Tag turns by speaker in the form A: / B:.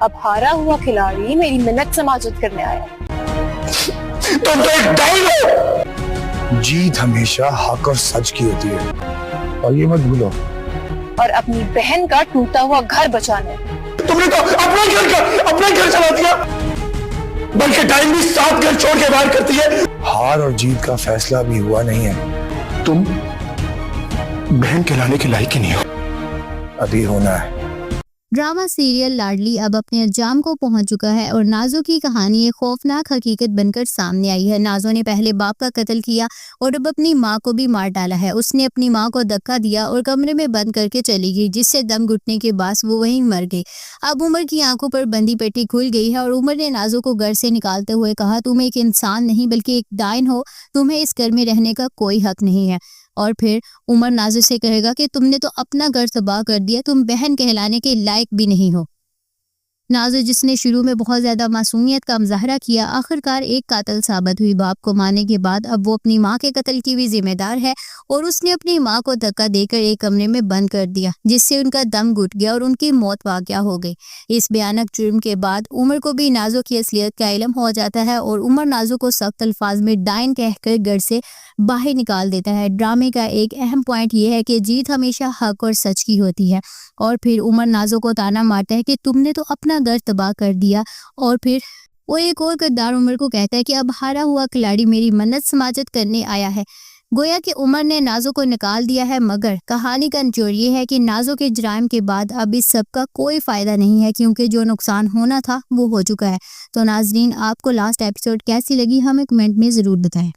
A: اب ہارا ہوا کھلاڑی میری منت سماجت کرنے آیا۔
B: تم تو ایک ڈاؤن ہو۔ جیت ہمیشہ حق اور سچ کی ہوتی ہے اور یہ مت بھولو۔
A: اور اپنی بہن کا ٹوٹا ہوا گھر بچانے۔
B: تم نے تو اپنا گھر چلا دیا، بلکہ ٹائم بھی ساتھ گھر چھوڑ کے باہر کرتی ہے۔ ہار اور جیت کا فیصلہ بھی ہوا نہیں ہے، تم بہن کہلانے کے لائق ہی نہیں ہو، ابھی ہونا ہے۔
C: ڈرامہ سیریل لاڈلی اب اپنے انجام کو پہنچ چکا ہے اور نازو کی کہانی ایک خوفناک حقیقت بن کر سامنے آئی ہے۔ نازو نے پہلے باپ کا قتل کیا اور اب اپنی ماں کو بھی مار ڈالا ہے۔ اس نے اپنی ماں کو دھکا دیا اور کمرے میں بند کر کے چلی گئی، جس سے دم گھٹنے کے بعد وہ وہیں مر گئی۔ اب عمر کی آنکھوں پر بندی پٹی کھل گئی ہے اور عمر نے نازو کو گھر سے نکالتے ہوئے کہا، تم ایک انسان نہیں بلکہ ایک ڈائن ہو، تمہیں اس گھر میں رہنے کا کوئی حق نہیں ہے۔ اور پھر عمر نازو سے کہے گا کہ تم نے تو اپنا گھر تباہ کر دیا، تم بہن کہلانے کے لائق بھی نہیں ہو۔ نازو جس نے شروع میں بہت زیادہ معصومیت کا مظاہرہ کیا، آخرکار ایک قاتل ثابت ہوئی۔ باپ کو مارنے کے بعد اب وہ اپنی ماں کے قتل کی بھی ذمہ دار ہے اور اس نے اپنی ماں کو دھکا دے کر ایک کمرے میں بند کر دیا، جس سے ان کا دم گھٹ گیا اور ان کی موت واقع ہو گئی۔ اس بھیانک جرم کے بعد عمر کو بھی نازو کی اصلیت کا علم ہو جاتا ہے اور عمر نازو کو سخت الفاظ میں ڈائن کہہ کر گھر سے باہر نکال دیتا ہے۔ ڈرامے کا ایک اہم پوائنٹ یہ ہے کہ جیت ہمیشہ حق اور سچ کی ہوتی ہے، اور پھر عمر نازو کو تانا مارتا ہے کہ تم نے تو اپنا گھر تباہ کر دیا، اور پھر وہ ایک اور کردار عمر کو کہتا ہے کہ اب ہارا ہوا کھلاڑی میری منت سماجت کرنے آیا ہے۔ گویا کہ عمر نے نازو کو نکال دیا ہے، مگر کہانی کا نچوڑ یہ ہے کہ نازو کے جرائم کے بعد اب اس سب کا کوئی فائدہ نہیں ہے، کیونکہ جو نقصان ہونا تھا وہ ہو چکا ہے۔ تو ناظرین، آپ کو لاسٹ ایپیسوڈ کیسی لگی ہمیں کمنٹ میں ضرور بتائیں۔